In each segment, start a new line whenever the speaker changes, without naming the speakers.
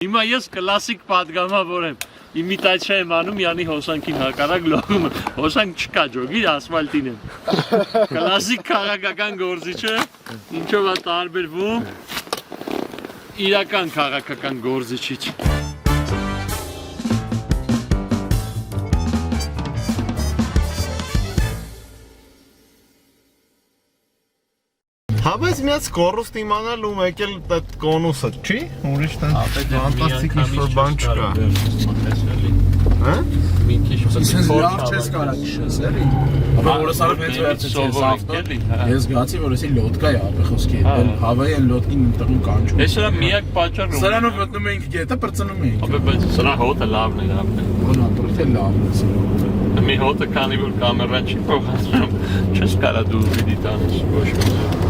Հիմա ես կլասիկ պատգամավոր եմ, իմիտացիա եմ անում Յանի հոսանքին հակառակ լողում, հոսանք չկա ջոգի, ասֆալտին եմ։ Կլասիկ քաղաքական գործիչը, ինչով է տարբերվում իրական քաղաքական գործիչից։
Հավես միած կորուստ իմանալ ու եկել այդ կոնուսը, չի? Ուրիշ տան ֆանտաստիկ ինչ-որ բան չկա։ Հա?
Մի քիչ
Իսենց լավ չես կարա քշես, էլի։ Ապա որս արդ մեծ վերցեցես ավտո։ Ես գացի, որ էսի լոդկա է ապա խոսքի հետ։ Հավայի են լոդկին ինտերնում կանչում։
Էս սրա միակ պատճառը։
Սրանով մտնում էինք գետը, բրծնում էինք։
Ապա բայց սրա հոտը լավն է, լավն է։
Ոն ապրիտ է լավն է սրա։
Մի հոտը քանի որ կամերան չի փոխանցում, չես կարա դու վիդի տանես ոչ մի։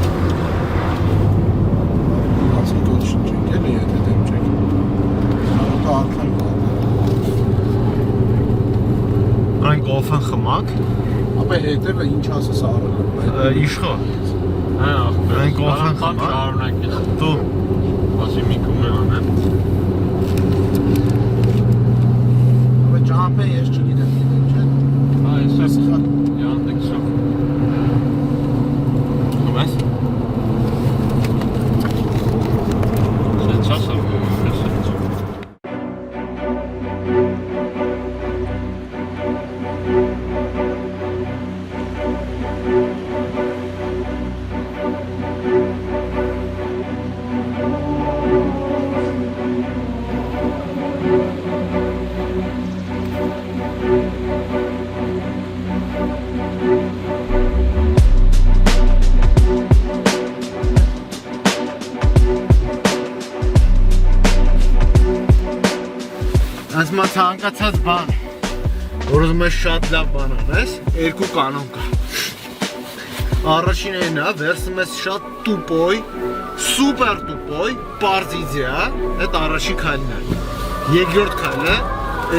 Այն գոլֆան խմակ։
Ապա հետևը ինչ ասես արել։
Իշխո։
Հա,
Այն գոլֆան խմակ։
Շարունակես։
Դու
Ասի մի կումել անեմ։
Ապա ջամփը ես չգիտեմ ինչ է։
Հա, էսա Yandex-ով։ Կոմես։ Սեցասը
Ասմա ցանկացած բան, որ ուզում ես շատ լավ բան անես, երկու կանոն կա։ Առաջինն է, վերցնում ես շատ տուպոյ, սուպեր տուպոյ, պարզ իդեա, այդ առաջին քայլն է։ Երկրորդ քայլը,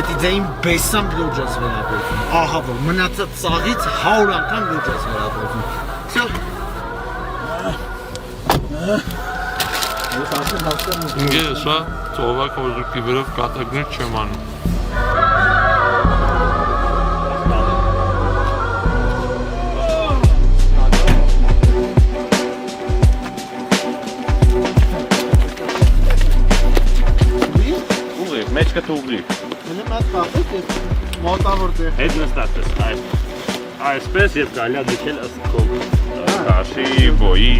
այդ իդեային բեսամ լոջ ես վերաբերվում։ Ահա որ մնացած ծաղից 100 անգամ լոջ ես վերաբերվում։ Всё։
Ինձ սա ծովակ օզուկի վրով կատակներ չեմ անում։ Ուղի, մեջքը թե ուղի։
Հենց այդ բախից ես մոտավոր տեղ։
Հետ նստած ես, այսպես և գալյա դիքել ըստ քով։ Կաշի, բոյի։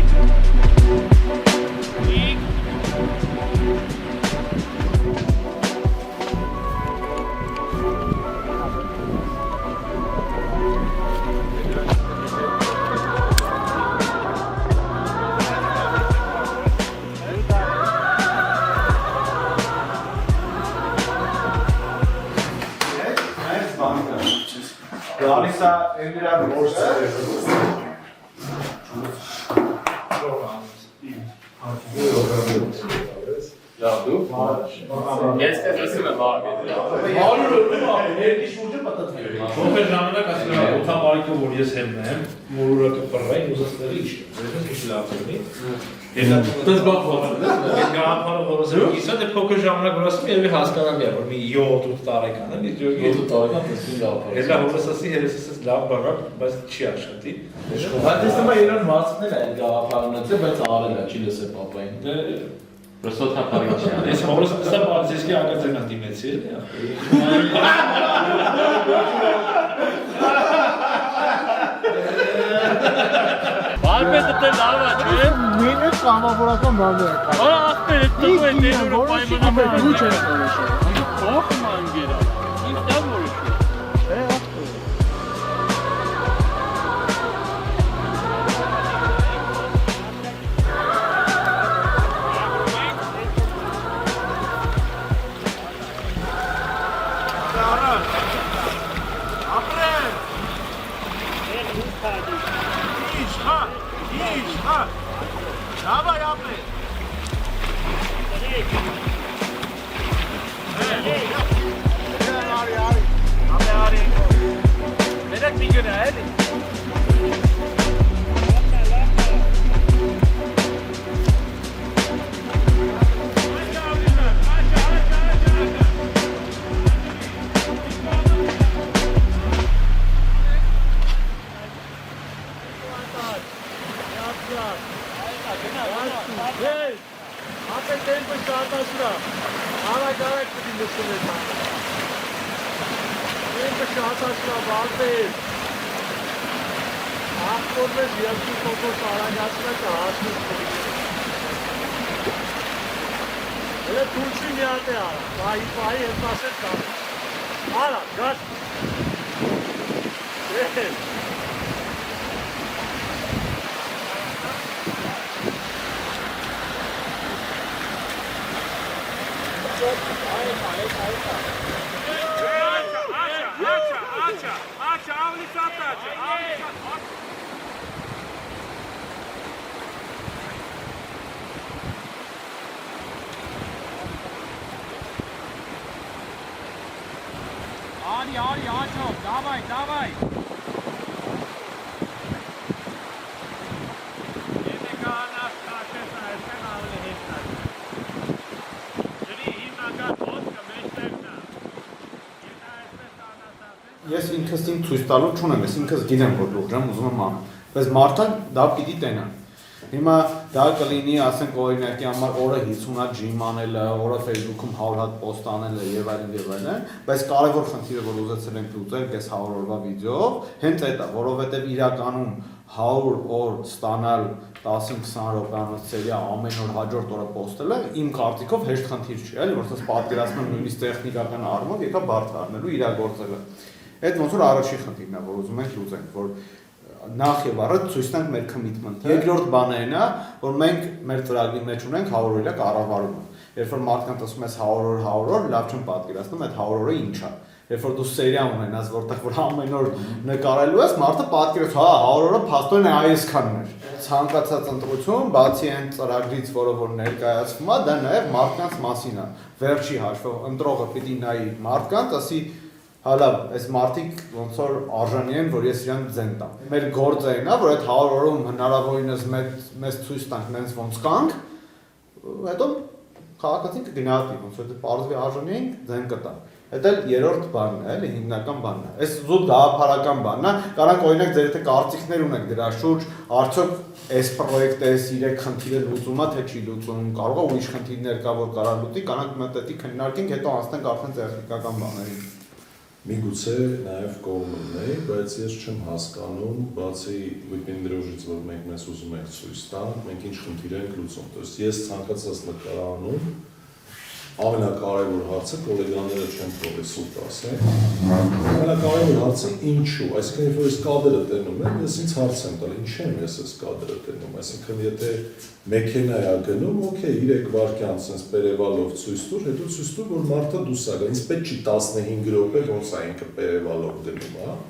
Գալիս է Էմիրա Ռոսը։
Լավ դու։
Ես տեսնում եմ աղետը։
Հարուրը երկի շուրջը պատտվել։
Փոքր ժամանակ ասել եմ օթամարիկը որ ես հեմն եմ, մորուրը կպռային ուզածները ինչ։ Վերջին քիչ լավ լինի։ Դες բախվացել ես։ Այդ գաղափարը որ ասել իսա դե փոքր ժամանակ որ ասում եմ հասկանալի է որ մի 7-8 տարեկան եմ, իսկ
7 տարեկան տեսին գաղափար։
Էլա հորս ասի երեսս լավ բան է, բայց չի աշխատի։
Այդ տեսնում եմ իրան մարսնել է այդ գաղափարը ունեցել, բայց արել է, չի լսել պապային։
Просто թափարիչ է։
Ես հորս սա բացեսկի ագածենան դիմեցի էլի։
Բարբետը դե լավ է, չէ՞։
Մենը կամավորական բան է։
Ահա ախպեր, այդ տղու է դերուրը պայմանավորը։
Ինչ է որոշել։
Ոխ մանգերա։ Ինչ դա որոշել։
Давай, апрель!
Արագ պիտի լսում եք։ Ինքը շատ աշխատաբար է։ Ախորմես 2% արագացնակ հասնում պիտի։ Elə tulçu niyate ara. Bayi enflasyon kaldı. Ara, gaz. Evet. Aça, avni sattı aça. Adi, aç ol. Davay.
Ես ինքս իմ ցույց տալու չունեմ, ես ինքս գիտեմ որ լուր եմ ուզում եմ անում, բայց մարդը դա պիտի տենա։ Հիմա դա կլինի, ասենք օրինակի համար օրը 50 ջիմ անելը, օրը Facebook-ում 100 հատ post անելը եւ այլն, բայց կարևոր խնդիրը որ ուզեցել ենք լուծել այս 100 օրվա վիդեոով, հենց այդ է, որովհետեւ իրականում 100 օր ստանալ 10-20 րոպեանոց սերիա ամեն օր հաջորդ օրը post-ելը իմ կարծիքով հեշտ խնդիր չի, էլի, որովհետեւ պատկերացնում եմ նույնիսկ տեխնիկական առումով եկա բարդ առնելու իրագործելը։ Այդ ոնց որ առաջի խնդիրն է, որ ուզում ենք լուծենք, որ նախ եւ առաջ ցույց տանք մեր commitment-ը։ Երկրորդ բանը այն է, որ մենք մեր ծրագրի մեջ ունենք 100 օրյա կառավարումը։ Երբ որ մարդկանց ասում ես 100 օր, լավ չեմ պատկերացնում այդ 100 օրը ինչ է։ Երբ որ դու սերիա ունենաս, որտեղ որ ամեն օր նկարելու ես, մարդը պատկերացնում, հա 100 օրը փաստորեն այսքանն էր։ Ցանկացած ընտրություն, բացի այն ծրագրից, որը որ ներկայացվում է, դա նաեւ մարդկանց մասին է։ Վերջի հաշվով ընտրողը պիտի նայի մարդկանց, ասի հալա, այս մարդիկ ոնց որ արժանի են, որ ես իրան ձեն տամ։ Մեր գործը այն է, որ այդ 100 օրում հնարավորինս մեզ ցույց տանք նենց ոնց կանք, հետո քաղաքացին կգնահատի, ոնց որ դե պարզվի արժանի ենք, ձեն կտա։ Այդ էլ երրորդ բանն է, էլի հիմնական բանն է։ Այս զուտ գաղափարական բանն է, կարանք օրինակ ձեր եթե կարծիքներ ունեք դրա շուրջ, արդյոք այս պրոյեկտը, այս 3 խնդիրը լուծում է, թե չի լուծում, կարող է ուրիշ խնդիրներ կա, որ կարա լուծի, կանանք մտածի քննարկենք, հետո անցնենք արդեն տեխնիկական բաներին։
Միգուցե նաև կողմն է, բայց ես չեմ հասկանում, բացի վիպինդրոժից, որ մենք մեզ ուզում ենք ցույց տանք, մենք ինչ խնդիր ենք լուծում։ То есть ես ցանկացած նկարանում ամենակարևոր հարցը կոլեգաները չեն թողել սուտ ասեն։ Ամենակարևոր հարցը ինչու, այսինքն երբ որ ես կադրը տենում եմ, ես ինձ հարց եմ տալ, ինչ եմ ես այս կադրը տենում, այսինքն եթե մեքենա է գնում, օքեյ 3 վայրկյան sense պերևալով ցույց տուր, հետո ցույց տուր, որ մարդը դուրս է գա, ինձ պետք չի 15 րոպե, ոնց է ինքը պերևալով գնում, հա։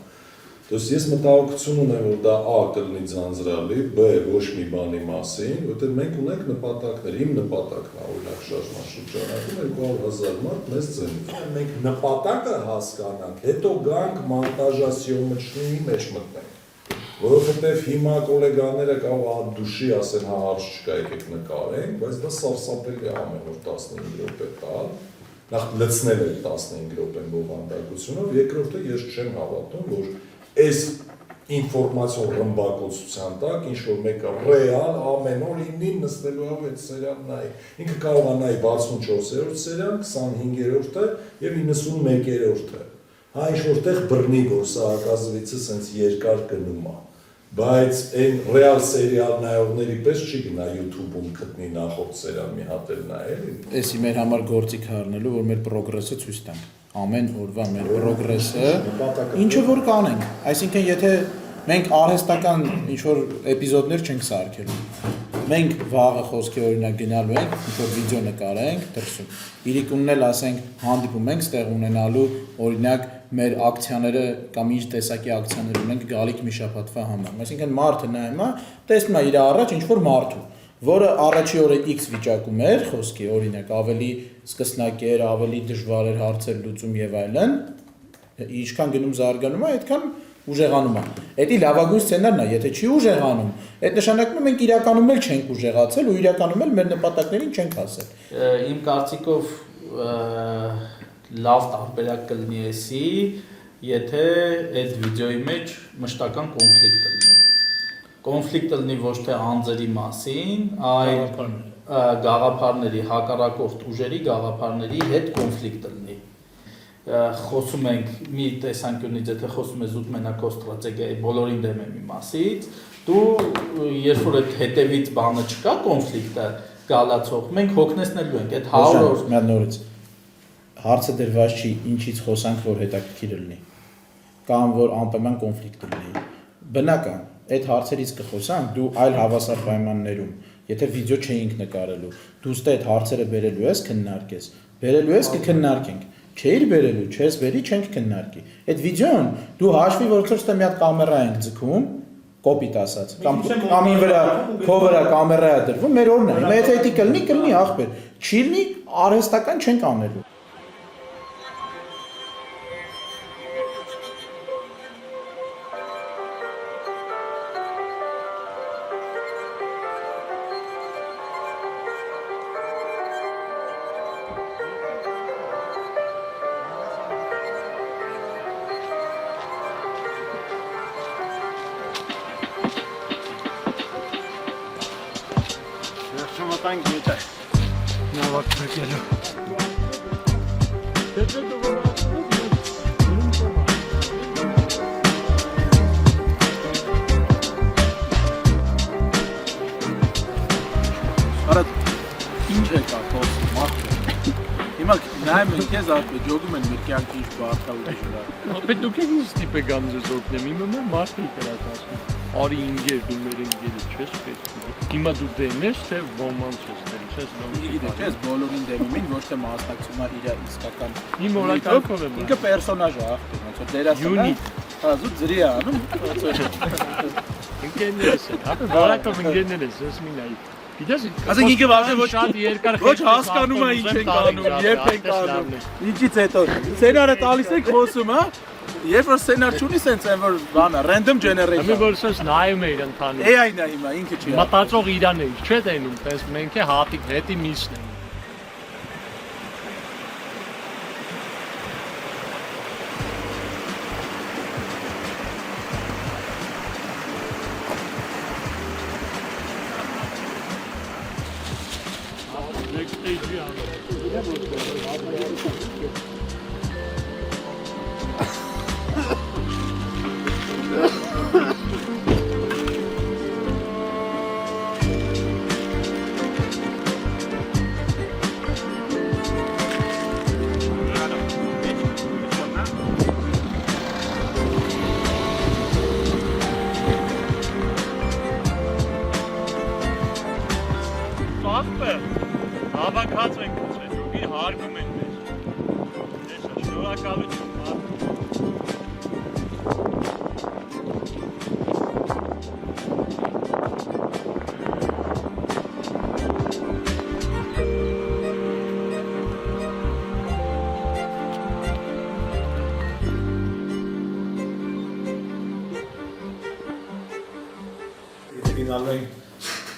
То есть ես մտահոգություն ունեմ, որ դա A կլինի ձանձրալի, B ոչ մի բանի մասին, որտեղ մենք ունենք նպատակներ, իմ նպատակն է, օրինակ շարժման շրջանակում 200,000 մարդ մեզ ծնի։ Մենք նպատակը հասկանանք, հետո գանք մոնտաժացիոնի մեջ մտնենք։ Որովհետև հիմա գոլեգաները կարող դուշի ասեն, հա հարց չկա, եկեք նկարենք, բայց դա սարսափելի է ամեն օր 15 րոպե տալ։ Նախ լցնել է 15 րոպեն բովանդակությունով, երկրորդը ես չեմ հավատում, որ այս ինֆորմացիոն ռմբակոծության տակ ինչ-որ մեկը ռեալ ամեն օր ինին նստելու է այդ սերիան նայի։ Ինքը կարող է նայի 64-րդ սերիան, 25-րդը և 91-րդը։ Հա ինչ-որտեղ բռնի, որ սա ակազվիցը սենց երկար գնում է։ Բայց այն ռեալ սերիալ նայողների պես չի գնա YouTube-ում գտնի նախորդ սերիալ մի հատ էլ նայել։
Էսի մեր համար գործիք առնելու, որ մեր պրոգրեսը ցույց տանք։ Ամեն օրվա մեր պրոգրեսը ինչը որ կանենք, այսինքն եթե մենք արհեստական ինչ-որ էպիզոդներ չենք սարքելու, մենք վաղը խոսքի օրինակ գնալու ենք, ինչ-որ վիդեո նկարենք, դրսում, իրիկունն էլ ասենք հանդիպում ենք, ստեղ ունենալու օրինակ մեր ակցիաները կամ ինչ տեսակի ակցիաներ ունենք գալիք մի շաբաթվա համար, այսինքն մարդը նայում է, տեսնում է իր առաջ ինչ-որ մարդու, որը առաջի օրը X վիճակում էր, խոսքի օրինակ ավելի սկսնակ էր, ավելի դժվար էր հարցեր լուծում եւ այլն, ինչքան գնում զարգանում է, այդքան ուժեղանում է։ Դա լավագույն սցենարն է, եթե չի ուժեղանում, այդ նշանակում է մենք իրականում էլ չենք ուժեղացել ու իրականում էլ մեր նպատակներին չենք հասել։
Իմ կարծիքով լավ տարբերակ կլինի էսի, եթե այդ վիդեոյի մեջ մշտական կոնֆլիկտ լինի։ կոնֆլիկտը լինի ոչ թե անձերի մասին, այլ գաղափարների, հակառակորդ ուժերի գաղափարների հետ կոնֆլիկտը լինի։ Խոսում ենք մի տեսանկյունից, եթե խոսում ես զուտ մենակ քո ստրատեգիայի բոլորին դեմ եմ մասից, դու երբ որ այդ հետևից բանը չկա կոնֆլիկտը գալացող, մենք հոգնեցնելու ենք այդ 100 օր
մի հատ նորից հարցը դրված չի ինչից խոսանք որ հետաքրքիր լինի կամ որ անպայման կոնֆլիկտ լինի բնական այդ հարցերից կխոսանք դու այլ հավասար պայմաններում եթե վիդեո չէինք նկարելու դու ստե այդ հարցերը բերելու ես քննարկես բերելու ես կքննարկենք չէիր բերելու չես բերի չենք քննարկի այդ վիդեոն դու հաշվի որ ցույց մի հատ կամերա ենք ձգում կոպիտ ասած կամ կամին վրա քո վրա կամերա է դրվում մեր օրն է հիմա եթե դա կլինի ախպեր չի լինի արհեստական չենք անելու
Մտանք եթե նավակ փրկելու
Արա ինչ է կա խոս մարդ հիմա նայում ենք քեզ արդյոք ջոգում են մեր կյանքի ինչ բարդալու դժվար
Ապա դուք եք ստիպե գանձես օգնեմ, իմը մարդիկ դրած ասում։ Արի ինգեր դու մեր ինգերը չես պետք։ Հիմա դու դեմ ես թե ոմանց ես դեմ, չես
Գիտես, ես բոլորին դեմ եմ, ոչ թե մասնակցումա իր իսկական
Իմ օրակարգով եմ։
ինքը պերսոնաժ է, ոնց որ դերասան է։ Հա, զուտ ջրի է անում, ոնց որ
Ինգերներս են, ապա որակով ինգերներս ես մի նայ։ Գիտես,
ասենք ինքը վազե ոչ
շատ երկար
ոչ հասկանում է ինչ ենք անում, երբ ենք անում։ Ինչից հետո սցենարը տալիս եք խոսում, հա։ Երբ որ սցենար չունի, սենց են որ բանը random generation։
Ամի որ սես նայում էիր ընթանում։
AI-ն է հիմա, ինքը չի։
Մտածող իրան էի, չէ՞ տենում, տես մենք է հատիկ հետի միսն ենք։ Հավաքած ենք ուզել, ջոգի հարգում են մեզ։ Դեսա շնորհակալություն,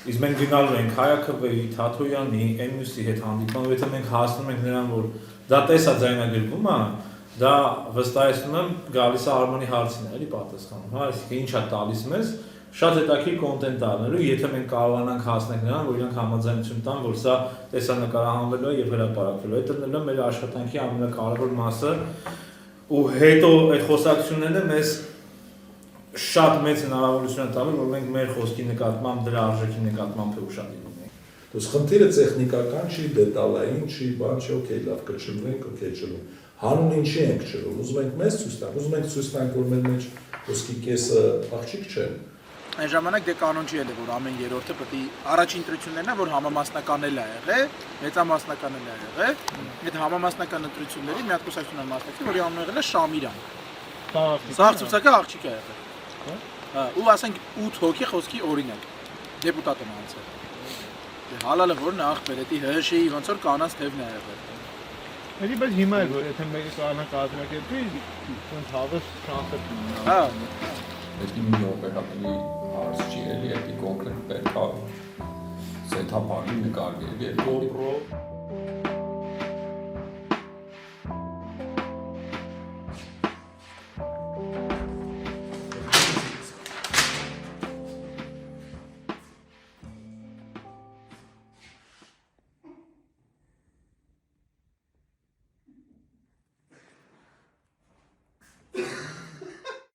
Իսկ մենք գնալու ենք Հայաքվեի, Թաթոյանի, Էմյուսի հետ հանդիպում, եթե մենք հասնում ենք նրան, որ դա տեսա ձայնագրվում է, դա վստահեցնում եմ գալիս է Արմանի հարցին, էլի պատասխանում, հա, այսինքն ինչ է տալիս մեզ, շատ հետաքրքիր կոնտենտ առնելու, եթե մենք կարողանանք հասնել նրան, որ իրանք համաձայնություն տան, որ սա տեսանկարահանվելու է եւ հրապարակվելու է, դա լինելու է մեր աշխատանքի ամենակարևոր մասը, ու հետո այդ խոսակցությունները մեզ շատ մեծ հնարավորություն է տալու, որ մենք մեր խոսքի նկատմամբ, դրա արժեքի նկատմամբ ուշադիր լինենք։
Դուք խնդիրը տեխնիկական չի, դետալային չի, բան չի, օքեյ, լավ կչլենք, օքեյ չլենք։ Հանուն ինչի ենք չլում, ուզում ենք մեզ ցույց տանք, ուզում ենք ցույց տանք, որ մեր մեջ ոսկի կեսը աղջիկ չեն։
Այն ժամանակ դե կանոն չի ելել, որ ամեն երրորդը պետք է առաջին ընտրություններն է, որ համամասնական էլ է եղել, մեծամասնական էլ է եղել։ Այդ համամասնական ընտրությունների մի հատ կուսակցության մասնակցի, որի անունը եղել է Շամիրան։ Սա ցուցակը աղջիկ է եղել։ Հա, ու ասենք 8 հոգի խոսքի օրինակ դեպուտատն անցել։ Դե հալալը որն է ախպեր, դա ՀՇ-ի ոնց որ կանանց թևն է եղել։
Էլի բայց հիմա է որ եթե մեկը կանա կազմակերպի, ոնց հավես շանսը ունի։
Հա։
Դա մի օպերատորի հարց չի էլի, դա կոնկրետ պետք է սեթափ անի նկարի, էլի GoPro